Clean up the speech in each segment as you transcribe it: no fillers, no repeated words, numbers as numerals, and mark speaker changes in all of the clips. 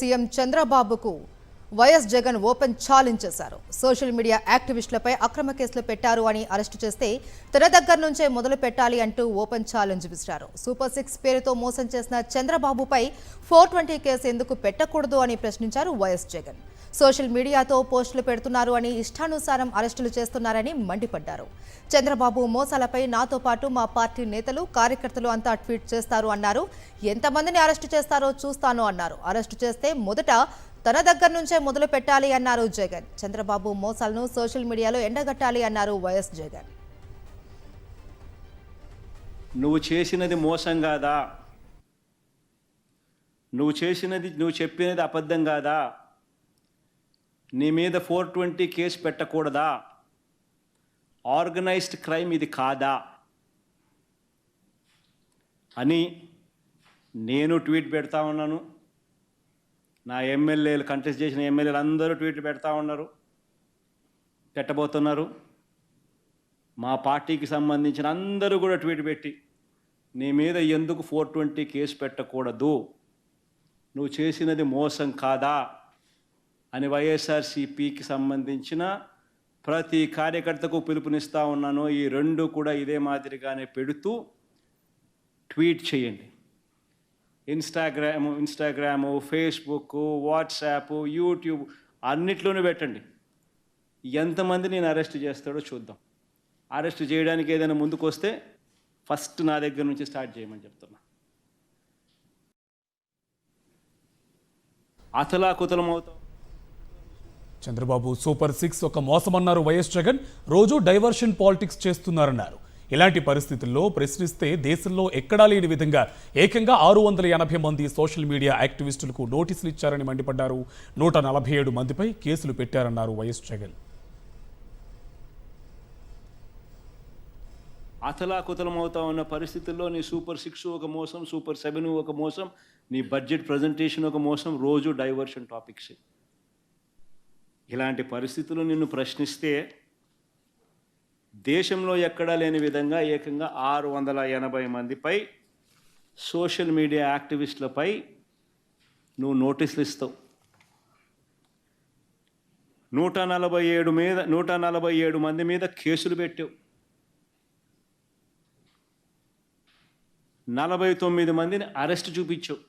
Speaker 1: CM చంద్రబాబుకు YS Jagan open challenge చేశారు. Social media యాక్టివిస్టులపై అక్రమ కేసులు పెట్టారు అని అరెస్టు చేస్తే తన దగ్గర నుంచే మొదలు పెట్టాలి అంటూ ఓపెన్ ఛాలెంజ్ విసిరారు. సూపర్ 6 పేరుతో మోసం చేసిన చంద్రబాబుపై 420 కేసు ఎందుకు పెట్టకూడదు అని ప్రశ్నించారు వైఎస్ జగన్. సోషల్ మీడియాతో పోస్టులు పెడుతున్నారు అని ఇష్టానుసారం అరెస్టులు చేస్తున్నారని మండిపడ్డారు. చంద్రబాబు మోసాలపై నాతో పాటు మా పార్టీ నేతలు కార్యకర్తలు అంతా ట్వీట్ చేస్తారు అన్నారు. ఎంతమందిని అరెస్టు చేస్తారో చూస్తాను అన్నారు. అరెస్టు చేస్తే మొదట తన దగ్గర నుంచే మొదలు పెట్టాలి అన్నారు జగన్. చంద్రబాబు మోసాలను సోషల్ మీడియాలో ఎండగట్టాలి అన్నారు వైఎస్ జగన్.
Speaker 2: నువ్వు చేసినది మోసం కాదా? నువ్వు చెప్పినది అబద్ధం కాదా? నీ మీద 420 కేసు పెట్టకూడదా? ఆర్గనైజ్డ్ క్రైమ్ ఇది కాదా అని నేను ట్వీట్ పెడతా ఉన్నాను. నా ఎమ్మెల్యేలు, కంటెస్ట్ చేసిన ఎమ్మెల్యేలు అందరూ ట్వీట్లు పెడతా ఉన్నారు, పెట్టబోతున్నారు. మా పార్టీకి సంబంధించిన అందరూ కూడా ట్వీట్ పెట్టి నీ మీద ఎందుకు 420 కేసు పెట్టకూడదు, నువ్వు చేసినది మోసం కాదా అని వైఎస్ఆర్సీపీకి సంబంధించిన ప్రతి కార్యకర్తకు పిలుపునిస్తూ ఉన్నాను. ఈ రెండు కూడా ఇదే మాదిరిగానే పెడుతూ ట్వీట్ చేయండి. ఇన్స్టాగ్రాము, ఫేస్బుక్, వాట్సాప్, యూట్యూబ్ అన్నిట్లోనూ పెట్టండి. ఎంతమంది నేను అరెస్ట్ చేస్తాడో చూద్దాం. అరెస్ట్ చేయడానికి ఏదైనా ముందుకు వస్తే ఫస్ట్ నా దగ్గర నుంచి స్టార్ట్ చేయమని చెప్తున్నా. అతలాకుతలం అవుతాం.
Speaker 3: చంద్రబాబు సూపర్ 6 ఒక మోసమన్నారు వైఎస్ జగన్. రోజు డైవర్షన్ పాలిటిక్స్ చేస్తున్నారన్నారు. ఇలాంటి పరిస్థితుల్లో ప్రశ్నిస్తే దేశంలో ఎక్కడా లేని విధంగా ఏకంగా 680 మంది సోషల్ మీడియా యాక్టివిస్టులకు నోటీసులు ఇచ్చారని మండిపడ్డారు. 147 మందిపై కేసులు పెట్టారన్నారు వైఎస్ జగన్.
Speaker 2: అతలాకుతలం అవుతా ఉన్న పరిస్థితుల్లో నీ సూపర్ 6 ఒక మోసం, సూపర్ 7 ఒక మోసం, నీ బడ్జెట్ ప్రజెంటేషన్ ఒక మోసం, రోజు డైవర్షన్ టాపిక్స్. ఇలాంటి పరిస్థితులు నిన్ను ప్రశ్నిస్తే దేశంలో ఎక్కడా లేని విధంగా ఏకంగా 680 మందిపై సోషల్ మీడియా యాక్టివిస్టులపై నువ్వు నోటీసులు ఇస్తావు. 147 మంది మీద కేసులు పెట్టావు. 49 మందిని అరెస్ట్ చూపించావు.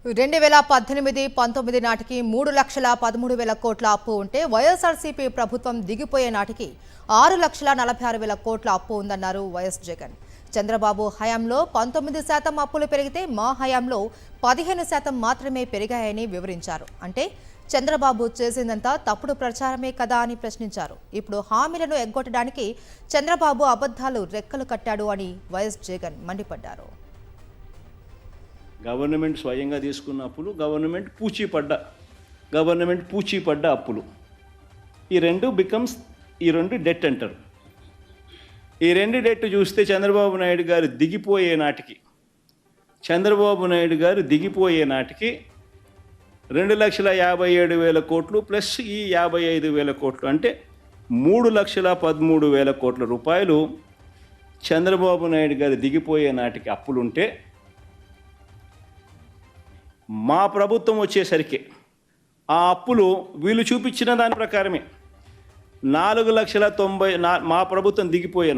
Speaker 1: 2018-19 నాటికి 3,13,000 కోట్ల అప్పు ఉంటే వైఎస్ఆర్సీపీ ప్రభుత్వం దిగిపోయే నాటికి 6,46,000 కోట్ల అప్పు ఉందన్నారు వైఎస్ జగన్. చంద్రబాబు హయాంలో 19% అప్పులు పెరిగితే మా హయాంలో 15% మాత్రమే పెరిగాయని వివరించారు. అంటే చంద్రబాబు చేసిందంతా తప్పుడు ప్రచారమే కదా అని ప్రశ్నించారు. ఇప్పుడు హామీలను ఎగ్గొట్టడానికి చంద్రబాబు అబద్ధాలు రెక్కలు కట్టాడు అని వైఎస్ జగన్ మండిపడ్డారు.
Speaker 2: గవర్నమెంట్ స్వయంగా తీసుకున్న అప్పులు, గవర్నమెంట్ పూచీపడ్డ అప్పులు, ఈ రెండు డెట్ అంటారు. ఈ రెండు డెట్ చూస్తే చంద్రబాబు నాయుడు గారు దిగిపోయే నాటికి 2,57,000 కోట్లు ప్లస్ ఈ 55,000 కోట్లు అంటే 3,13,000 కోట్ల రూపాయలు చంద్రబాబు నాయుడు గారు దిగిపోయే నాటికి అప్పులుంటే, మా ప్రభుత్వం వచ్చేసరికి ఆ అప్పులు వీళ్ళు చూపించిన దాని ప్రకారమే 4,90,000 మా ప్రభుత్వం దిగిపోయే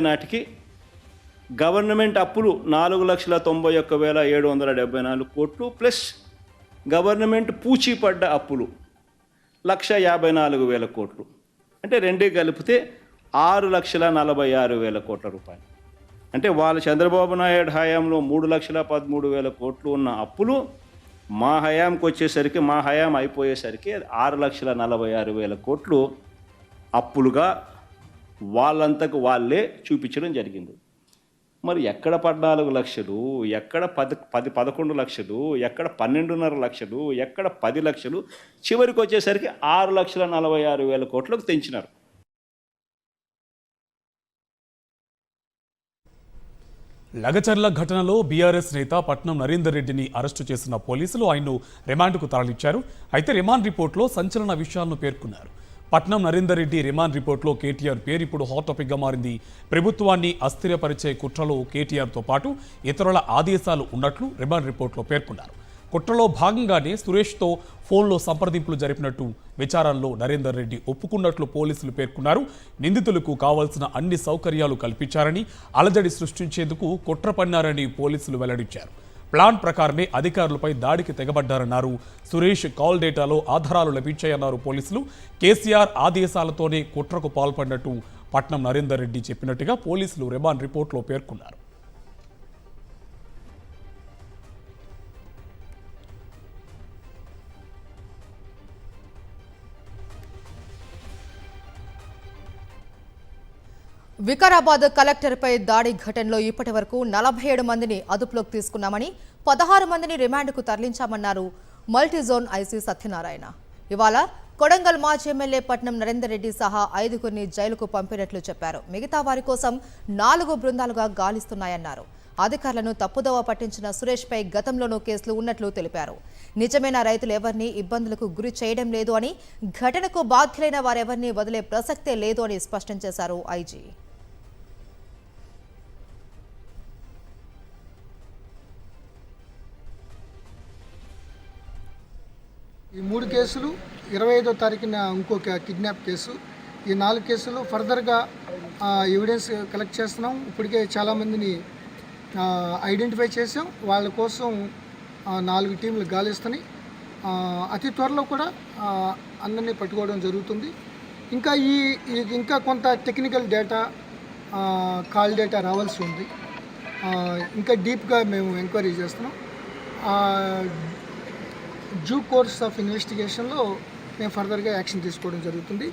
Speaker 2: నాటికి గవర్నమెంట్ అప్పులు 4,91,774 కోట్లు ప్లస్ గవర్నమెంట్ పూచీపడ్డ అప్పులు 1,54,000 కోట్లు అంటే రెండే కలిపితే 6,46,000 కోట్ల రూపాయలు. అంటే వాళ్ళ చంద్రబాబు నాయుడు హయాంలో 3,13,000 కోట్లు ఉన్న అప్పులు మా హయాంకి వచ్చేసరికి, మా హయాం అయిపోయేసరికి 6,46,000 కోట్లు అప్పులుగా వాళ్ళంతకు వాళ్ళే చూపించడం జరిగింది. మరి ఎక్కడ 14 లక్షలు, ఎక్కడ 11 లక్షలు, ఎక్కడ 12.5 లక్షలు, ఎక్కడ 10 లక్షలు, చివరికి వచ్చేసరికి 6,46,000 కోట్లకు తెంచినారు.
Speaker 3: లగచర్ల ఘటనలో బీఆర్ఎస్ నేత పట్నం నరేందర్ రెడ్డిని అరెస్టు చేసిన పోలీసులు ఆయన్ను రిమాండ్కు తరలించారు. అయితే రిమాండ్ రిపోర్టులో సంచలన విషయాలను పేర్కొన్నారు. పట్నం నరేందర్ రెడ్డి రిమాండ్ రిపోర్టులో కేటీఆర్ పేరు ఇప్పుడు హాట్ టాపిక్గా మారింది. ప్రభుత్వాన్ని అస్థిరపరిచే కుట్రలో కేటీఆర్తో పాటు ఇతరుల ఆదేశాలు ఉన్నట్లు రిమాండ్ రిపోర్టులో పేర్కొన్నారు. కుట్రలో భాగంగానే సురేష్తో ఫోన్లో సంప్రదింపులు జరిపినట్టు విచారణలో నరేందర్ రెడ్డి ఒప్పుకున్నట్లు పోలీసులు పేర్కొన్నారు. నిందితులకు కావాల్సిన అన్ని సౌకర్యాలు కల్పించారని, అలజడి సృష్టించేందుకు కుట్ర పన్నారని పోలీసులు వెల్లడించారు. ప్లాన్ ప్రకారమే అధికారులపై దాడికి తెగబడ్డారన్నారు. సురేష్ కాల్ డేటాలో ఆధారాలు లభించాయన్నారు పోలీసులు. కేసీఆర్ ఆదేశాలతోనే కుట్రకు పాల్పడినట్టు పట్నం నరేందర్ రెడ్డి చెప్పినట్టుగా పోలీసులు రిమాండ్ రిపోర్టులో పేర్కొన్నారు.
Speaker 1: వికారాబాద్ కలెక్టర్పై దాడి ఘటనలో ఇప్పటి వరకు 47 మందిని అదుపులోకి తీసుకున్నామని, 16 మందిని రిమాండ్కు తరలించామన్నారు మల్టీజోన్ ఐసీ సత్యనారాయణ. ఇవాళ కొడంగల్ మాజీ ఎమ్మెల్యే పట్నం నరేందర్ రెడ్డి సహా 5గురిని జైలుకు పంపినట్లు చెప్పారు. మిగతా వారి కోసం 4 బృందాలుగా గాలిస్తున్నాయన్నారు. అధికారులను తప్పుదోవ పట్టించిన సురేష్పై గతంలోనూ కేసులు ఉన్నట్లు తెలిపారు. నిజమైన రైతులు ఎవరిని ఇబ్బందులకు గురి చేయడం లేదు అని, ఘటనకు బాధ్యులైన వారెవరిని వదిలే ప్రసక్తే లేదు అని స్పష్టం చేశారు ఐజీ.
Speaker 4: ఈ 3 కేసులు 25వ తారీఖున ఇంకొక కిడ్నాప్ కేసు, ఈ 4 కేసులు ఫర్దర్గా ఎవిడెన్స్ కలెక్ట్ చేస్తున్నాం. ఇప్పటికే చాలామందిని ఐడెంటిఫై చేసాం. వాళ్ళ కోసం 4 టీంలు గాలిస్తున్నాయి. అతి త్వరలో కూడా అందరినీ పట్టుకోవడం జరుగుతుంది. ఇంకా ఇంకా కొంత టెక్నికల్ డేటా, కాల్ డేటా రావాల్సి ఉంది. ఇంకా డీప్గా మేము ఎంక్వైరీ చేస్తున్నాం. డ్యూ కోర్స్ ఆఫ్ ఇన్వెస్టిగేషన్లో మేము ఫర్దర్గా యాక్షన్ తీసుకోవడం జరుగుతుంది.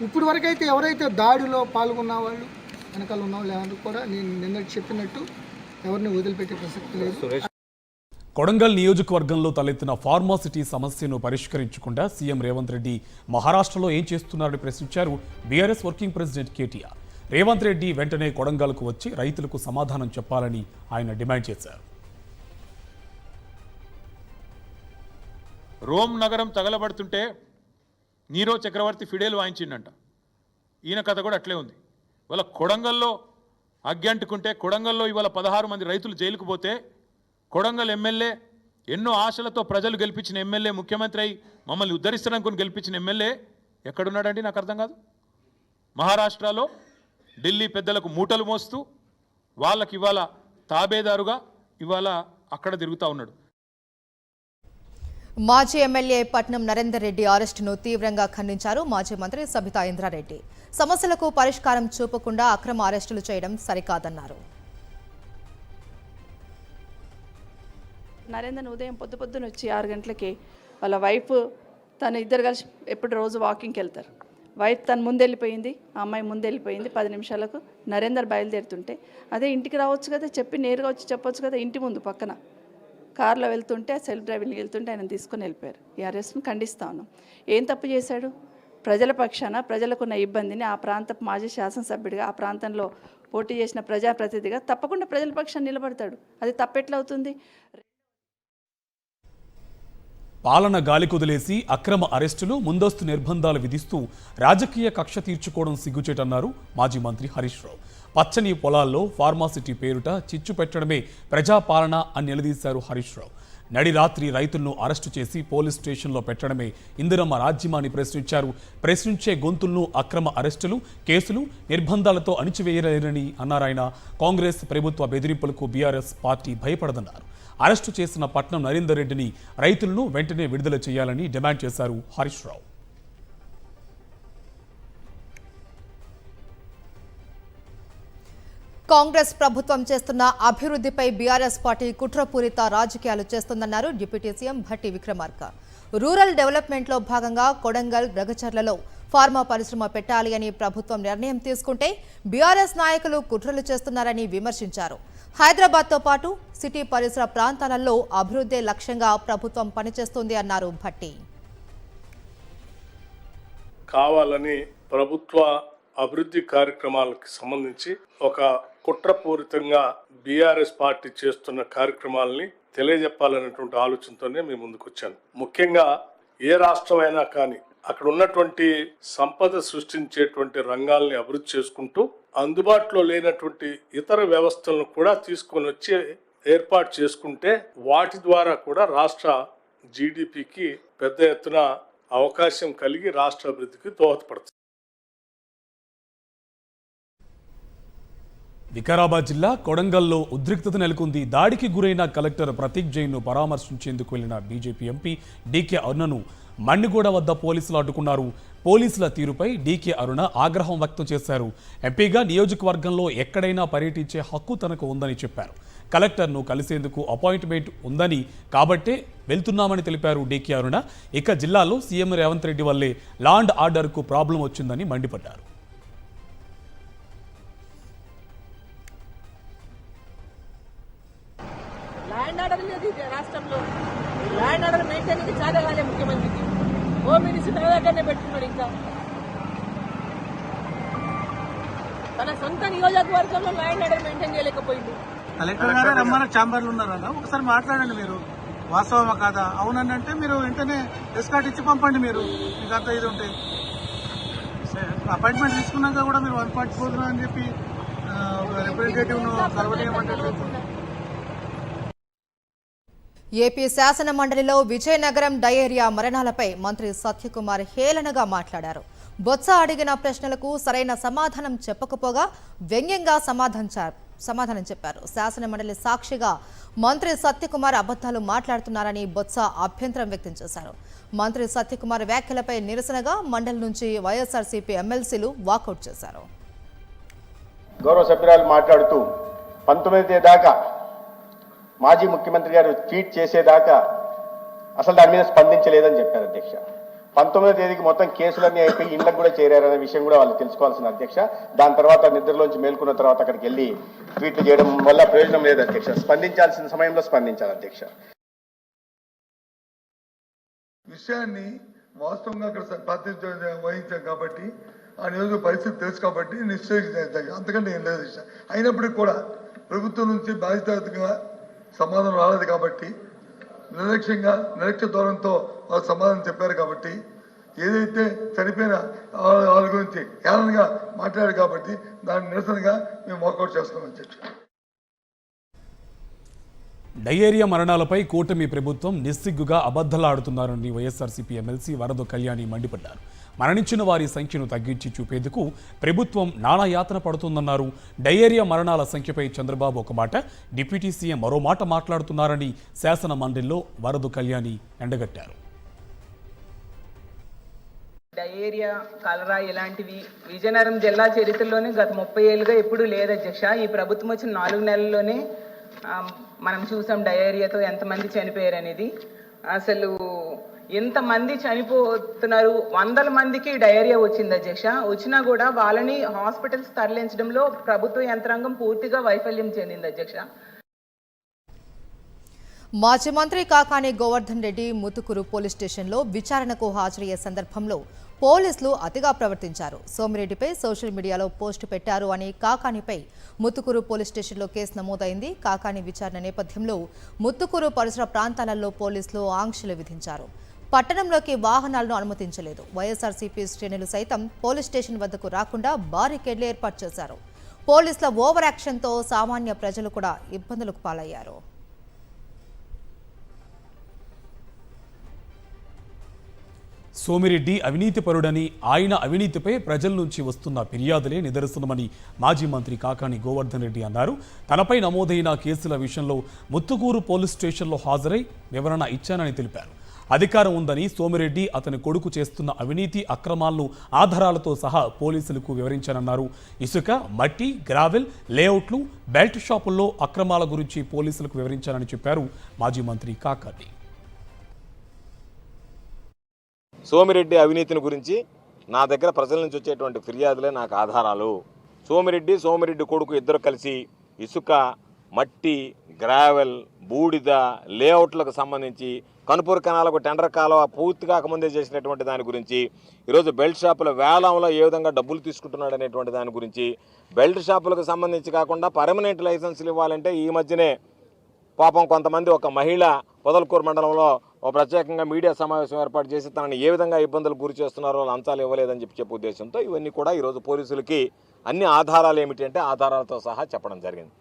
Speaker 4: ఇప్పుడు వరకైతే ఎవరైతే దాడిలో పాల్గొన్న వాళ్ళు, వెనకాల ఉన్న వాళ్ళు ఎవరు కూడా నేను నిన్న చెప్పినట్టు ఎవరిని వదిలిపెట్టే ప్రసక్తి లేదు.
Speaker 3: కొడంగల్ నియోజకవర్గంలో తలెత్తిన ఫార్మాసిటీ సమస్యను పరిష్కరించకుండా సీఎం రేవంత్ రెడ్డి మహారాష్ట్రలో ఏం చేస్తున్నారని ప్రశ్నించారు BRS working president KTR. Revanth Reddy వెంటనే కొడంగల్కు వచ్చి రైతులకు సమాధానం చెప్పాలని ఆయన డిమాండ్ చేశారు.
Speaker 5: రోమ్ నగరం తగలబడుతుంటే నీరో చక్రవర్తి ఫిడేల్ వాయించిండంట. ఈయన కథ కూడా అట్లే ఉంది. ఇవాళ కొడంగల్లో అగ్గి అంటుకుంటే, కొడంగల్లో ఇవాళ 16 మంది రైతులు జైలుకు పోతే, కొడంగల్ ఎమ్మెల్యే ఎన్నో ఆశలతో ప్రజలు గెలిపించిన ఎమ్మెల్యే, ముఖ్యమంత్రి అయి మమ్మల్ని ఉద్ధరిస్తారనుకుని గెలిపించిన ఎమ్మెల్యే ఎక్కడున్నాడండి? నాకు అర్థం కాదు. మహారాష్ట్రలో ఢిల్లీ పెద్దలకు మూటలు మోస్తూ వాళ్ళకి ఇవాళ తాబేదారుగా ఇవాళ అక్కడ తిరుగుతూ ఉన్నాడు.
Speaker 1: మాజీ ఎమ్మెల్యే పట్నం నరేందర్ రెడ్డి అరెస్టును తీవ్రంగా ఖండించారు మాజీ మంత్రి సబితా ఇంద్రారెడ్డి. సమస్యలకు పరిష్కారం చూపకుండా అక్రమ అరెస్టులు చేయడం సరికాదన్నారు.
Speaker 6: నరేందర్ ఉదయం పొద్దున వచ్చి 6 గంటలకి వాళ్ళ వైఫ్ తను ఇద్దరు కలిసి ఎప్పుడు రోజు వాకింగ్కి వెళ్తారు. వైఫ్ తను ముందెళ్ళిపోయింది, ఆ అమ్మాయి ముందెళ్ళిపోయింది. 10 నిమిషాలకు నరేందర్ బయలుదేరుతుంటే, అదే ఇంటికి రావచ్చు కదా, చెప్పి నేరుగా వచ్చి చెప్పొచ్చు కదా. ఇంటి ముందు పక్కన కారులో వెళ్తుంటే, సెల్ఫ్ డ్రైవింగ్ వెళ్తుంటే ఆయన తీసుకొని వెళ్ళిపోయారు. ఈ అరెస్ట్ను ఖండిస్తా ఉన్నాం. ఏం తప్పు చేశాడు? ప్రజల పక్షాన ప్రజలకున్న ఇబ్బందిని ఆ ప్రాంత మాజీ శాసనసభ్యుడిగా, ఆ ప్రాంతంలో పోటీ చేసిన ప్రజాప్రతినిధిగా తప్పకుండా ప్రజల పక్షాన్ని నిలబడతాడు. అది తప్పెట్లవుతుంది?
Speaker 3: పాలన గాలి కుదిలేసి అక్రమ అరెస్టులు, ముందస్తు నిర్బంధాలు విధిస్తూ రాజకీయ కక్ష తీర్చుకోవడం సిగ్గుచేటన్నారు మాజీ మంత్రి హరీష్ రావు. పచ్చని పొలాల్లో ఫార్మాసిటీ పేరుట చిచ్చు పెట్టడమే ప్రజాపాలన అని నిలదీశారు హరీష్ రావు. నడిరాత్రి రైతులను అరెస్టు చేసి పోలీస్ స్టేషన్లో పెట్టడమే ఇందిరమ్మ రాజ్యమాని ప్రశ్నించారు. ప్రశ్నించే గొంతులను అక్రమ అరెస్టులు, కేసులు, నిర్బంధాలతో అణిచివేయలేరని అన్నారాయన. కాంగ్రెస్ ప్రభుత్వ బెదిరింపులకు బీఆర్ఎస్ పార్టీ భయపడదన్నారు. అరెస్టు చేసిన పట్నం నరేందర్ రెడ్డిని, రైతులను వెంటనే విడుదల చేయాలని డిమాండ్ చేశారు హరీష్ రావు.
Speaker 1: కాంగ్రెస్ ప్రభుత్వం చేస్తున్న అభివృద్ధిపై బీఆర్ఎస్ పార్టీ కుట్రపూరిత రాజకీయాలు చేస్తుందన్నారు deputy CM Bhatti Vikramarka. Rural డెవలప్మెంట్లో భాగంగా కొడంగల్, రగచర్లలో ఫార్మా పరిశ్రమ పెట్టాలి అని ప్రభుత్వం నిర్ణయం తీసుకుంటే బీఆర్ఎస్ నాయకులు కుట్రలు చేస్తున్నారని విమర్శించారు. హైదరాబాద్తో పాటు సిటీ పరిసర ప్రాంతాలలో అభివృద్ధి లక్ష్యంగా ప్రభుత్వం పనిచేస్తుంది అన్నారు భట్టి.
Speaker 7: కావాలని ప్రభుత్వ అభివృద్ధి కార్యక్రమాలకు సంబంధించి ఒక కుట్రపూరితంగా బీఆర్ఎస్ పార్టీ చేస్తున్న కార్యక్రమాలని తెలియజెప్పాలనేటువంటి ఆలోచనతోనే మేము ముందుకు వచ్చాను. ముఖ్యంగా ఏ రాష్ట్రమైనా కానీ అక్కడ ఉన్నటువంటి సంపద సృష్టించేటువంటి రంగాల్ని అభివృద్ధి చేసుకుంటూ అందుబాటులో లేనటువంటి ఇతర వ్యవస్థలను కూడా తీసుకొని వచ్చి ఏర్పాటు చేసుకుంటే వాటి ద్వారా కూడా రాష్ట్ర జీడిపికి పెద్ద ఎత్తున అవకాశం కలిగి రాష్ట్ర అభివృద్ధికి దోహదపడుతుంది.
Speaker 3: వికారాబాద్ జిల్లా కొడంగల్లో ఉద్రిక్తత నెలకొంది. దాడికి గురైన కలెక్టర్ ప్రతీక్ జైన్ను పరామర్శించేందుకు వెళ్లిన బీజేపీ ఎంపీ డీకే అరుణను మండిగూడ వద్ద పోలీసులు అడ్డుకున్నారు. పోలీసుల తీరుపై డీకే అరుణ ఆగ్రహం వ్యక్తం చేశారు. ఎంపీగా నియోజకవర్గంలో ఎక్కడైనా పర్యటించే హక్కు తనకు ఉందని చెప్పారు. కలెక్టర్ను కలిసేందుకు అపాయింట్మెంట్ ఉందని కాబట్టే వెళ్తున్నామని తెలిపారు డీకే అరుణ. ఇక జిల్లాలో సీఎం రేవంత్ రెడ్డి వల్లే లా అండ్ ఆర్డర్కు ప్రాబ్లం వచ్చిందని మండిపడ్డారు.
Speaker 8: ల్యాండ్ ఆర్డర్ లేదు రాష్ట్రంలో. ల్యాండ్ ఆర్డర్ మెయింటైన్ చాలా కాలే ముఖ్యమంత్రికి. హోమ్ మినిస్టర్ తన దగ్గరనే పెట్టుకున్నాడు. ఇంకా తన సొంత నియోజకవర్గంలో ల్యాండ్ ఆర్డర్ మెయింటైన్ చేయలేకపోయింది.
Speaker 9: కలెక్టర్ గారు రమ్మన్న ఛాంబర్లు ఉన్నారన్న, ఒకసారి మాట్లాడండి. మీరు వాస్తవమా కాదా? అవునని అంటే మీరు వెంటనే ఎస్కాట్ ఇచ్చి పంపండి. మీరు మీకు అంత ఇది ఉంటే అపాయింట్మెంట్ తీసుకున్నాక కూడా మీరు 1.4 అని చెప్పి రిప్రజెంటేటివ్ కలవలేమంటే
Speaker 1: ఏపీ శాసన మండలిలో విజయనగరం డయేరియా మరణాలపై మంత్రి సత్యకుమార్ హేళనగా మాట్లాడారు. బొత్స అడిగిన ప్రశ్నలకు సరైన సమాధానం చెప్పకపోగా వ్యంగ్యంగా సమాధానం చెప్పారు. శాసన మండలి సాక్షిగా మంత్రి సత్యకుమార్ అబద్ధాలు మాట్లాడుతున్నారని బొత్స అభ్యంతరం వ్యక్తం చేశారు. మంత్రి సత్యకుమార్ వ్యాఖ్యలపై నిరసనగా మండలి నుంచి వైఎస్ఆర్సీపీ ఎమ్మెల్సీలు వాకౌట్ చేశారు.
Speaker 10: గౌరవ సభ్యురాలు మాట్లాడుతూ 19 దాకా మాజీ ముఖ్యమంత్రి గారు ట్వీట్ చేసేదాకా అసలు దాని మీద స్పందించలేదని చెప్పారు అధ్యక్ష. 19వ తేదీకి మొత్తం కేసులన్నీ అయిపోయి ఇళ్లకు కూడా చేరారనే విషయం కూడా వాళ్ళు తెలుసుకోవాల్సిన అధ్యక్ష. దాని తర్వాత నిద్రలోంచి మేల్కొన్న తర్వాత అక్కడికి వెళ్ళి ట్వీట్లు చేయడం వల్ల ప్రయోజనం లేదు అధ్యక్ష. స్పందించాల్సిన సమయంలో స్పందించాలి అధ్యక్ష.
Speaker 11: విషయాన్ని వాస్తవంగా అక్కడ ప్రాతినిధ్యం వహించాం కాబట్టి ఆ నియోజక పరిస్థితి తెలుసు కాబట్టి నిశ్చయించాం. అంతకంటే ఏం లేదు. అయినప్పటికీ కూడా ప్రభుత్వం నుంచి బాధ్యతగా సమాధానం రాలేదు కాబట్టి నిర్లక్ష్య ధోరణితో వాళ్ళు సమాధానం చెప్పారు కాబట్టి ఏదైతే చనిపోయిన వాళ్ళ గురించి హేళనగా మాట్లాడారు కాబట్టి దాని నిరసనగా మేము వాకౌట్ చేస్తున్నాం అధ్యక్ష.
Speaker 3: డయేరియా మరణాలపై కూటమి ప్రభుత్వం నిస్సిగ్గుగా అబద్ధాలాడుతున్నారని వైఎస్ఆర్సీపీ ఎమ్మెల్సీ వరద కళ్యాణి మండిపడ్డారు. మరణించిన వారి సంఖ్యను తగ్గించి చూపేందుకు ప్రభుత్వం నానా యాతన పడుతుందన్నారు. డయేరియా మరణాల సంఖ్యపై చంద్రబాబు ఒక మాట, డిప్యూటీ సీఎం మరో మాట మాట్లాడుతున్నారని శాసన మండలిలో వరద కళ్యాణి ఎండగట్టారు.
Speaker 12: డయేరియా, కలరా ఇలాంటివి విజయనగరం జిల్లా చరిత్రలోనే గత 30 ఏళ్ళుగా ఎప్పుడూ లేదు అధ్యక్ష. ఈ ప్రభుత్వం వచ్చిన 4 నెలల్లోనే మనం చూసాం డయేరియాతో ఎంతమంది చనిపోయారు అనేది. అసలు ఎంతమంది చనిపోతున్నారు, 100 మందికి డయేరియా వచ్చింది అధ్యక్ష. వచ్చినా కూడా వాళ్ళని హాస్పిటల్స్ తరలించడంలో ప్రభుత్వ యంత్రాంగం పూర్తిగా వైఫల్యం చెందింది అధ్యక్ష.
Speaker 1: మాజీ మంత్రి కాకాని గోవర్ధన్ రెడ్డి ముతుకూరు పోలీస్ స్టేషన్లో విచారణకు హాజరయ్యే సందర్భంలో పోలీసులు అతిగా ప్రవర్తించారు. సోమిరెడ్డిపై సోషల్ మీడియాలో పోస్టు పెట్టారు అని కాకానిపై ముతుకూరు పోలీస్ స్టేషన్లో కేసు నమోదైంది. కాకాని విచారణ నేపథ్యంలో ముతుకూరు పరిసర ప్రాంతాలలో పోలీసులు ఆంక్షలు విధించారు. పట్టణంలోకి వాహనాలను అనుమతించలేదు. వైఎస్ఆర్సీపీ శ్రేణులు సైతం పోలీస్ స్టేషన్ వద్దకు రాకుండా బారికేడ్లు ఏర్పాటు చేశారు. పోలీసుల ఓవర్ యాక్షన్తో సామాన్య ప్రజలు కూడా ఇబ్బందులకు పాలయ్యారు.
Speaker 3: సోమిరెడ్డి అవినీతిపరుడని, ఆయన అవినీతిపై ప్రజల నుంచి వస్తున్న ఫిర్యాదులే నిదర్శనమని మాజీ మంత్రి కాకాని గోవర్ధన్ రెడ్డి అన్నారు. తనపై నమోదైన కేసుల విషయంలో ముత్తుకూరు పోలీస్ స్టేషన్లో హాజరై వివరణ ఇచ్చానని తెలిపారు. అధికారం ఉందని సోమిరెడ్డి అతని కొడుకు చేస్తున్న అవినీతి అక్రమాలను ఆధారాలతో సహా పోలీసులకు వివరించానన్నారు. ఇసుక, మట్టి, గ్రావెల్, లేఅవుట్లు, బెల్ట్ షాపుల్లో అక్రమాల గురించి పోలీసులకు వివరించానని చెప్పారు మాజీ మంత్రి కాకాని.
Speaker 13: సోమిరెడ్డి అవినీతిని గురించి నా దగ్గర ప్రజల నుంచి వచ్చేటువంటి ఫిర్యాదులే నాకు ఆధారాలు. సోమిరెడ్డి కొడుకు ఇద్దరు కలిసి ఇసుక, మట్టి, గ్రావెల్, బూడిద, లేఅవుట్లకు సంబంధించి కనుపూరు కెనాలకు టెండర్ కాలువ పూర్తి కాకముందే చేసినటువంటి దాని గురించి, ఈరోజు బెల్ట్ షాపుల వేలంలో ఏ విధంగా డబ్బులు తీసుకుంటున్నాడు అనేటువంటి దాని గురించి, బెల్ట్ షాపులకు సంబంధించి కాకుండా పర్మనెంట్ లైసెన్సులు ఇవ్వాలంటే ఈ మధ్యనే పాపం కొంతమంది ఒక మహిళ పొదలకూరు మండలంలో ఓ ప్రత్యేకంగా మీడియా సమావేశం ఏర్పాటు చేసి తనని ఏ విధంగా ఇబ్బందులు గురి చేస్తున్నారో లంచాలు ఇవ్వలేదని చెప్పే ఉద్దేశంతో ఇవన్నీ కూడా ఈరోజు పోలీసులకి అన్ని ఆధారాలు ఏమిటి అంటే ఆధారాలతో సహా చెప్పడం జరిగింది.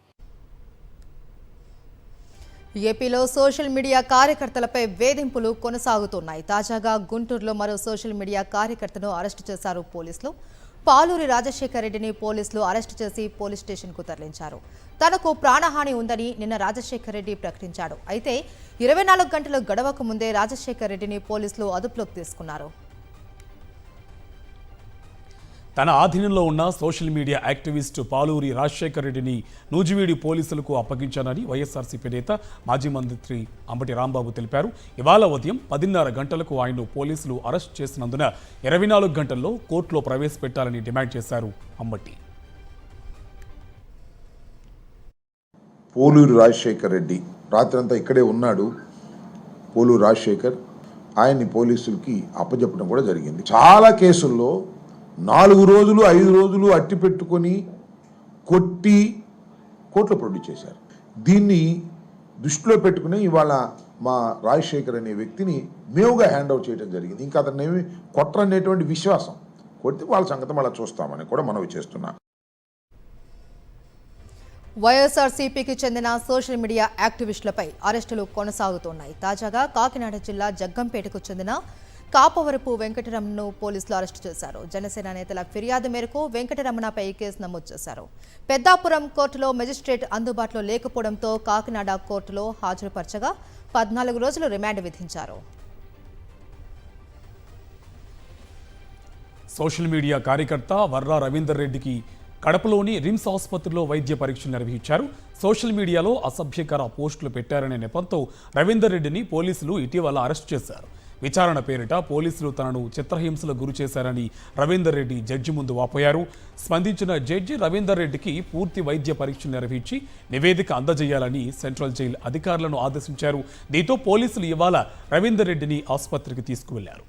Speaker 1: ఏపీలో సోషల్ మీడియా కార్యకర్తలపై వేధింపులు కొనసాగుతున్నాయి. తాజాగా గుంటూరులో మరో సోషల్ మీడియా కార్యకర్తను అరెస్టు చేశారు పోలీసులు. పాలూరి రాజశేఖర్ రెడ్డిని పోలీసులు అరెస్టు చేసి పోలీస్ స్టేషన్కు తరలించారు. తనకు ప్రాణహాని ఉందని నిన్న రాజశేఖర్ రెడ్డి ప్రకటించాడు. అయితే 24 గంటలు గడవక ముందే రాజశేఖర్ రెడ్డిని పోలీసులు అదుపులోకి తీసుకున్నారు.
Speaker 3: తన ఆధీనంలో ఉన్న social media activist Paluri Rajasekhar రెడ్డిని నూజివీడి పోలీసులకు అప్పగించానని వైఎస్ఆర్సీపీ నేత మాజీ మంత్రి అంబటి రాంబాబు తెలిపారు. ఇవాళ ఉదయం 10:30 గంటలకు ఆయన్ను పోలీసులు అరెస్ట్ చేసినందున 24 గంటల్లో కోర్టులో ప్రవేశపెట్టాలని డిమాండ్ చేశారు అంబటి.
Speaker 14: పోలూరి రాజశేఖర్ రెడ్డి రాత్రంతా ఇక్కడే ఉన్నాడు. పోలూరి రాజశేఖర్ ఆయన్ని పోలీసులకి అప్పచెప్పడం కూడా జరిగింది. చాలా కేసుల్లో 4 రోజులు 5 రోజులు అట్టి పెట్టుకొని కొట్టి కోర్టులో ప్రొడ్యూస్ చేశారు. దీన్ని దృష్టిలో పెట్టుకుని ఇవాళ మా రాజశేఖర్ అనే వ్యక్తిని మేవుగా హ్యాండ్ ఓవర్ చేయడం జరిగింది. ఇంకా అతన్ని ఏమి కొట్టరనేటువంటి విశ్వాసం, కొడితే వాళ్ళ సంగతి మళ్ళీ చూస్తామని కూడా మనవి చేస్తున్నాం.
Speaker 1: వైఎస్ఆర్సీపీకి చెందిన సోషల్ మీడియా యాక్టివిస్టులపై అరెస్టులు కొనసాగుతున్నాయి. తాజాగా కాకినాడ జిల్లా జగ్గంపేటకు చెందిన కాపవరపు వెంకటరమణను పోలీసులు అరెస్టు చేశారు. జనసేన నేతల ఫిర్యాదు మేరకు వెంకటరమణపై కేసు నమోదు చేశారు. పెద్దాపురం కోర్టులో మెజిస్ట్రేట్ అందుబాటులో లేకపోవడంతో కాకినాడ కోర్టులో హాజరుపరచగా 14 రోజులు రిమాండ్ విధించారు.
Speaker 3: సోషల్ మీడియా కార్యకర్త వర్రా రవీందర్ రెడ్డికి కడపలోని రిమ్స్ ఆసుపత్రిలో వైద్య పరీక్షలు నిర్వహించారు. సోషల్ మీడియాలో అసభ్యకర పోస్టులు పెట్టారనే నెపంతో రవీందర్ రెడ్డిని పోలీసులు ఇటీవల అరెస్ట్ చేశారు. విచారణ పేరిట పోలీసులు తనను చిత్రహింసలకు గురి చేశారని రవీందర్ రెడ్డి జడ్జి ముందు వాపోయారు. స్పందించిన జడ్జి రవీందర్ రెడ్డికి పూర్తి వైద్య పరీక్షలు నిర్వహించి నివేదిక అందజేయాలని సెంట్రల్ జైలు అధికారులను ఆదేశించారు. దీంతో పోలీసులు ఇవాళ రవీందర్ రెడ్డిని ఆసుపత్రికి తీసుకువెళ్లారు.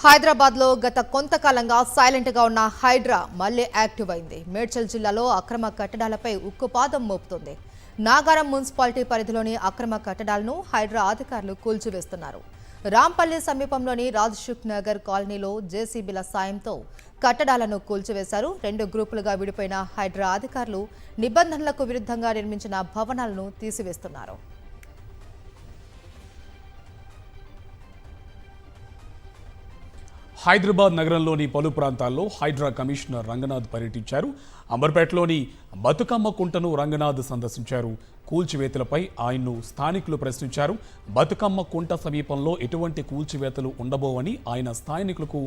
Speaker 1: హైదరాబాద్లో గత కొంతకాలంగా సైలెంట్గా ఉన్న హైడ్రా మళ్లీ యాక్టివ్ అయింది. మేడ్చల్ జిల్లాలో అక్రమ కట్టడాలపై ఉక్కుపాదం మోపుతోంది. నాగారం మున్సిపాలిటీ పరిధిలోని అక్రమ కట్టడాలను హైడ్రా అధికారులు కూల్చివేస్తున్నారు. రాంపల్లి సమీపంలోని రాజ్షుక్ నగర్ కాలనీలో జేసీబీల సాయంతో కట్టడాలను కూల్చివేశారు. 2 గ్రూపులుగా విడిపోయిన హైడ్రా అధికారులు నిబంధనలకు విరుద్ధంగా నిర్మించిన భవనాలను తీసివేస్తున్నారు.
Speaker 3: హైదరాబాద్ నగరంలోని పలు ప్రాంతాల్లో హైడ్రా కమిషనర్ రంగనాథ్ పర్యటించారు. అంబర్పేటలోని బతుకమ్మ కుంటను రంగనాథ్ సందర్శించారు. కూల్చివేతలపై ఆయన్ను స్థానికులు ప్రశ్నించారు. బతుకమ్మ కుంట సమీపంలో ఎటువంటి కూల్చివేతలు ఉండబోవని ఆయన స్థానికులకు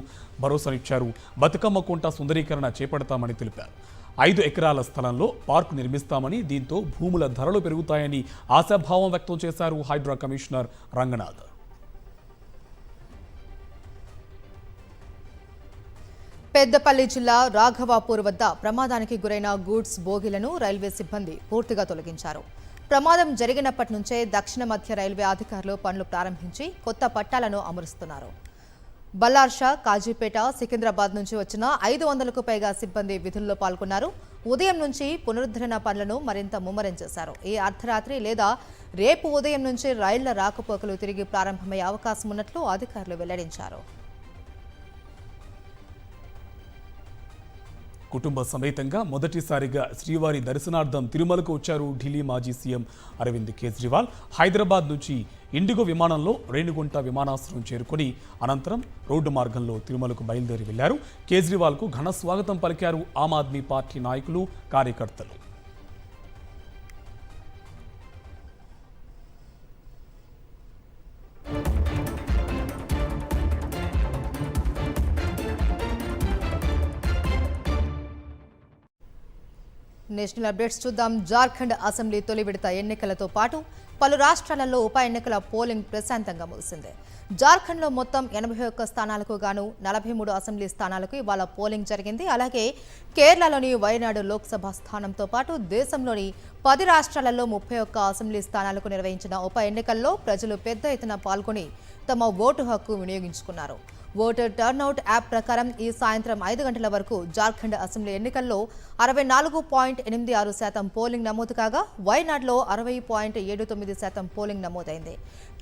Speaker 3: భరోసానిచ్చారు. బతుకమ్మ కుంట సుందరీకరణ చేపడతామని తెలిపారు. 5 ఎకరాల స్థలంలో పార్కు నిర్మిస్తామని, దీంతో భూముల ధరలు పెరుగుతాయని ఆశాభావం వ్యక్తం చేశారు హైడ్రా కమిషనర్ రంగనాథ్.
Speaker 1: పెద్దపల్లి జిల్లా రాఘవాపూర్ వద్ద ప్రమాదానికి గురైన గూడ్స్ బోగీలను రైల్వే సిబ్బంది పూర్తిగా తొలగించారు. ప్రమాదం జరిగినప్పటి నుంచే దక్షిణ మధ్య రైల్వే అధికారులు పనులు ప్రారంభించి కొత్త పట్టాలను అమరుస్తున్నారు. బల్లార్షా, కాజీపేట, సికింద్రాబాద్ నుంచి వచ్చిన 500కు పైగా సిబ్బంది విధుల్లో పాల్గొన్నారు. ఉదయం నుంచి పునరుద్ధరణ పనులను మరింత ముమ్మరం చేశారు. ఈ అర్ధరాత్రి లేదా రేపు ఉదయం నుంచి రైళ్ల రాకపోకలు తిరిగి ప్రారంభమయ్యే అవకాశం ఉన్నట్లు అధికారులు వెల్లడించారు.
Speaker 3: కుటుంబ సమేతంగా మొదటిసారిగా శ్రీవారి దర్శనార్థం తిరుమలకు వచ్చారు ఢిల్లీ మాజీ సీఎం అరవింద్ కేజ్రీవాల్. హైదరాబాద్ నుంచి ఇండిగో విమానంలో రేణిగుంట విమానాశ్రయం చేరుకొని అనంతరం రోడ్డు మార్గంలో తిరుమలకు బయలుదేరి వెళ్లారు. కేజ్రీవాల్కు ఘన స్వాగతం పలికారు ఆమ్ ఆద్మీ పార్టీ నాయకులు, కార్యకర్తలు.
Speaker 1: నేషనల్ అప్డేట్స్ చూద్దాం. జార్ఖండ్ అసెంబ్లీ తొలి విడత ఎన్నికలతో పాటు పలు రాష్ట్రాలలో ఉప ఎన్నికల పోలింగ్ ప్రశాంతంగా ముగిసింది. జార్ఖండ్లో మొత్తం 81 స్థానాలకు గాను 43 అసెంబ్లీ స్థానాలకు ఇవాళ పోలింగ్ జరిగింది. అలాగే కేరళలోని వయనాడు లోక్సభ స్థానంతో పాటు దేశంలోని 10 రాష్ట్రాలలో 31 అసెంబ్లీ స్థానాలకు నిర్వహించిన ఉప ఎన్నికల్లో ప్రజలు పెద్ద ఎత్తున పాల్గొని తమ ఓటు హక్కు వినియోగించుకున్నారు. ఓటర్ టర్నౌట్ యాప్ ప్రకారం ఈ సాయంత్రం 5 గంటల వరకు జార్ఖండ్ అసెంబ్లీ ఎన్నికల్లో 64.86% పోలింగ్ నమోదు కాగా వైనాడ్లో 60.79% పోలింగ్ నమోదైంది.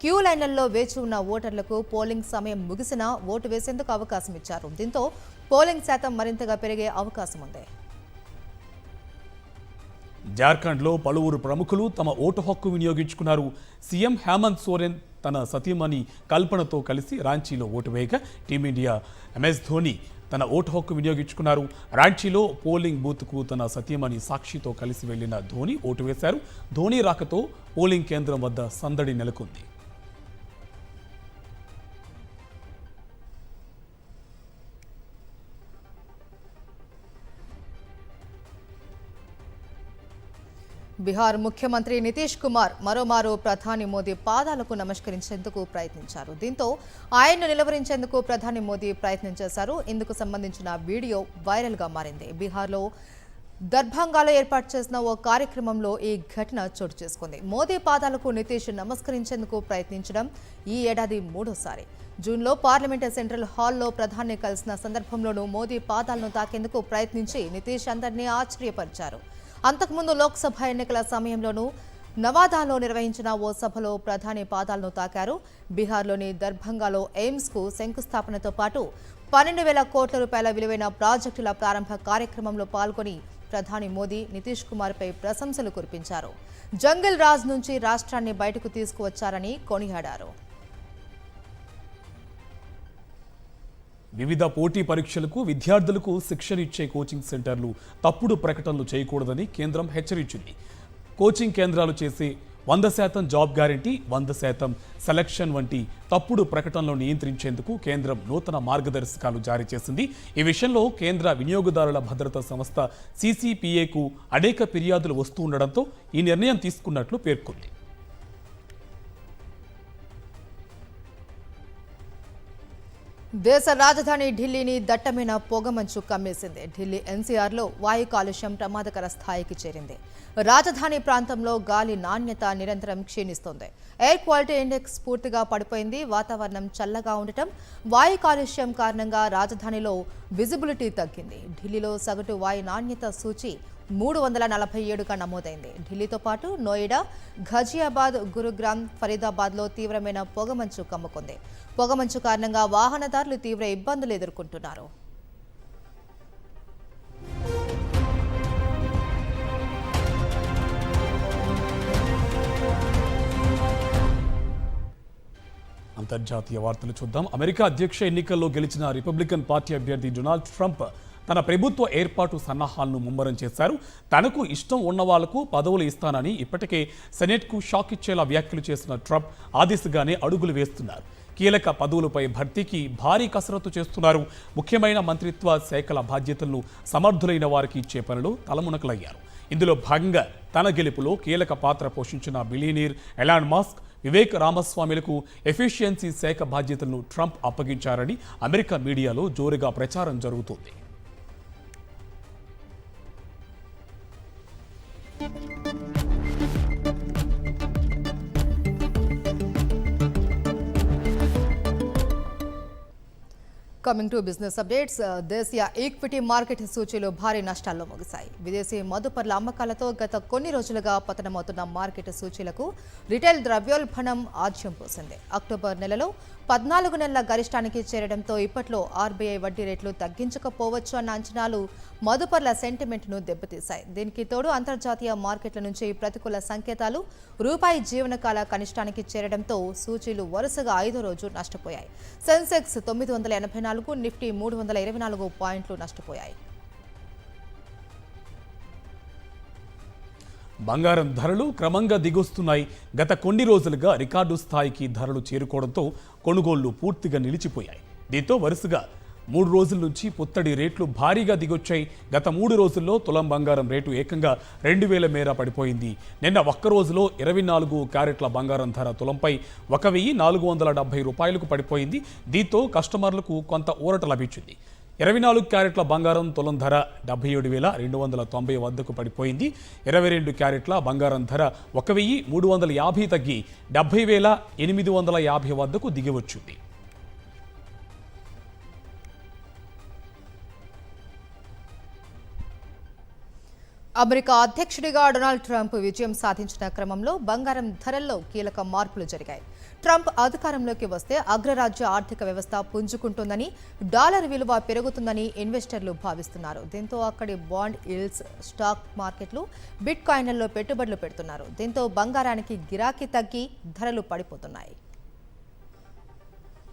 Speaker 1: క్యూ లైన్లలో వేచి ఉన్న ఓటర్లకు పోలింగ్ సమయం ముగిసినా ఓటు వేసేందుకు అవకాశం ఇచ్చారు. దీంతో పోలింగ్ శాతం మరింతగా పెరిగే అవకాశం ఉంది.
Speaker 3: జార్ఖండ్లో పలువురు ప్రముఖులు తమ ఓటు హక్కు వినియోగించుకున్నారు. సీఎం హేమంత్ సోరెన్ తన సతీమణి కల్పనతో కలిసి రాంచీలో ఓటు వేయగా టీమిండియా MS ధోని తన ఓటు హక్కు వినియోగించుకున్నారు. రాంచీలో పోలింగ్ బూత్కు తన సతీమణి సాక్షితో కలిసి వెళ్లిన ధోని ఓటు వేశారు. ధోని రాకతో పోలింగ్ కేంద్రం వద్ద సందడి నెలకొంది.
Speaker 1: బీహార్ ముఖ్యమంత్రి నితీష్ కుమార్ మరోమారు ప్రధాని మోదీ పాదాలకు నమస్కరించేందుకు ప్రయత్నించారు. దీంతో ఆయన్ను నిలువరించేందుకు ప్రధాని మోదీ ప్రయత్నం చేశారు. ఇందుకు సంబంధించిన వీడియో వైరల్గా మారింది. బీహార్లో దర్భంగాలో ఏర్పాటు చేసిన ఓ కార్యక్రమంలో ఈ ఘటన చోటు చేసుకుంది. మోదీ పాదాలకు నితీష్ నమస్కరించేందుకు ప్రయత్నించడం ఈ ఏడాది మూడోసారి. జూన్లో పార్లమెంట్ సెంట్రల్ హాల్లో ప్రధాని కలిసిన సందర్భంలోనూ మోదీ పాదాలను తాకేందుకు ప్రయత్నించి నితీష్ అందరినీ ఆశ్చర్యపరిచారు. అంతకుముందు లోక్సభ ఎన్నికల సమయంలోనూ నవాదాలో నిర్వహించిన ఓ సభలో ప్రధాని పాదాలను తాకారు. బీహార్లోని దర్భంగాలో ఎయిమ్స్కు శంకుస్థాపనతో పాటు 12,000 కోట్ల రూపాయల విలువైన ప్రాజెక్టుల ప్రారంభ కార్యక్రమంలో పాల్గొని ప్రధాని మోదీ నితీష్ కుమార్పై ప్రశంసలు కురిపించారు. జంగిల్ రాజ్ నుంచి రాష్ట్రాన్ని బయటకు తీసుకువచ్చారని కొనియాడారు.
Speaker 3: వివిధ పోటీ పరీక్షలకు విద్యార్థులకు శిక్షణ ఇచ్చే కోచింగ్ సెంటర్లు తప్పుడు ప్రకటనలు చేయకూడదని కేంద్రం హెచ్చరించింది. కోచింగ్ కేంద్రాలు చేసే 100% జాబ్ గ్యారంటీ, 100% సెలక్షన్ వంటి తప్పుడు ప్రకటనలు నియంత్రించేందుకు కేంద్రం నూతన మార్గదర్శకాలు జారీ చేసింది. ఈ విషయంలో కేంద్ర వినియోగదారుల భద్రతా సంస్థ CCPAకు అనేక ఫిర్యాదులు వస్తూ ఉండడంతో ఈ నిర్ణయం తీసుకున్నట్లు పేర్కొంది.
Speaker 1: దేశ రాజధాని ఢిల్లీని దట్టమైన పొగమంచు కమ్మేసింది. ఢిల్లీ NCRలో వాయు కాలుష్యం ప్రమాదకర స్థాయికి చేరింది. రాజధాని ప్రాంతంలో గాలి నాణ్యత నిరంతరం క్షీణిస్తోంది. ఎయిర్ క్వాలిటీ ఇండెక్స్ పూర్తిగా పడిపోయింది. వాతావరణం చల్లగా ఉండటం, వాయు కాలుష్యం కారణంగా రాజధానిలో విజిబిలిటీ తగ్గింది. ఢిల్లీలో సగటు వాయు నాణ్యత సూచి 347గా నమోదైంది. ఢిల్లీతో పాటు నోయిడా, ఘజియాబాద్, గురుగ్రామ్, ఫరీదాబాద్లో తీవ్రమైన పొగమంచు కమ్ముకుంది. పొగమంచు కారణంగా వాహనదారులు తీవ్ర ఇబ్బందులు ఎదుర్కొంటున్నారు.
Speaker 3: అంతర్జాతీయ వార్తలు చూద్దాం. అమెరికా అధ్యక్ష ఎన్నికల్లో గెలిచిన రిపబ్లికన్ పార్టీ అభ్యర్థి డొనాల్డ్ ట్రంప్ తన ప్రభుత్వ ఏర్పాటు సన్నాహాలను ముమ్మరం చేశారు. తనకు ఇష్టం ఉన్న వాళ్లకు పదవులు ఇస్తానని ఇప్పటికే సెనెట్కు షాక్ ఇచ్చేలా వ్యాఖ్యలు చేసిన ట్రంప్ ఆ దిశగానే అడుగులు వేస్తున్నారు. కీలక పదవులపై భర్తీకి భారీ కసరత్తు చేస్తున్నారు. ముఖ్యమైన మంత్రిత్వ శాఖల బాధ్యతలను సమర్థులైన వారికి ఇచ్చే పనులు తలమునకలయ్యారు. ఇందులో భాగంగా తన గెలుపులో కీలక పాత్ర పోషించిన బిలియనీర్ ఎలాన్ మస్క్, వివేక్ రామస్వామిలకు ఎఫిషియన్సీ శాఖ బాధ్యతలను ట్రంప్ అప్పగించారని అమెరికా మీడియాలో జోరుగా ప్రచారం జరుగుతోంది.
Speaker 1: Coming to business updates. దేశీయ ఈక్విటీ మార్కెట్ సూచీలు భారీ నష్టాల్లో ముగిశాయి. విదేశీ మదుపర్ల అమ్మకాలతో గత కొన్ని రోజులుగా పతనమవుతున్న మార్కెట్ సూచీలకు రిటైల్ ద్రవ్యోల్బణం ఆజ్యం పోసింది. అక్టోబర్ నెలలో 14 నెలల గరిష్టానికి చేరడంతో ఇప్పట్లో RBI వడ్డీ రేట్లు తగ్గించకపోవచ్చు అన్న అంచనాలు మదుపర్ల సెంటిమెంట్ను దెబ్బతీశాయి. దీనికి తోడు అంతర్జాతీయ మార్కెట్ల నుంచి ప్రతికూల సంకేతాలు రూపాయి జీవనకాల కనిష్టానికి చేరడంతో సూచీలు వరుసగా 5వ రోజు నష్టపోయాయి. సెన్సెక్స్ 984, నిఫ్టీ 324 పాయింట్లు నష్టపోయాయి.
Speaker 3: బంగారం ధరలు క్రమంగా దిగొస్తున్నాయి. గత కొన్ని రోజులుగా రికార్డు స్థాయికి ధరలు చేరుకోవడంతో కొనుగోళ్లు పూర్తిగా నిలిచిపోయాయి. దీంతో వరుసగా 3 రోజుల నుంచి పుత్తడి రేట్లు భారీగా దిగొచ్చాయి. గత 3 రోజుల్లో తులం బంగారం రేటు ఏకంగా 2000 మేర పడిపోయింది. నిన్న ఒక్క రోజులో 24 క్యారెట్ల బంగారం ధర తులంపై 1470 రూపాయలకు పడిపోయింది. దీంతో కస్టమర్లకు కొంత ఊరట లభించింది. 24 క్యారెట్ల బంగారం తులం ధర 77,290 వద్దకు పడిపోయింది. 22 క్యారెట్ల బంగారం ధర 1,350 తగ్గి 70,850 వద్దకు దిగివచ్చింది.
Speaker 1: అమెరికా అధ్యక్షుడిగా డొనాల్డ్ ట్రంప్ విజయం సాధించిన క్రమంలో బంగారం ధరల్లో కీలక మార్పులు జరిగాయి. ట్రంప్ అధికారంలోకి వస్తే అగ్రరాజ్య ఆర్థిక వ్యవస్థ పుంజుకుంటుందని, డాలర్ విలువ పెరుగుతుందని ఇన్వెస్టర్లు భావిస్తున్నారు. దీంతో అక్కడి బాండ్ ఈల్డ్స్, స్టాక్ మార్కెట్లు, బిట్ కాయిన్లలో పెట్టుబడులు పెడుతున్నారు. దీంతో బంగారానికి గిరాకీ తగ్గి ధరలు పడిపోతున్నాయి.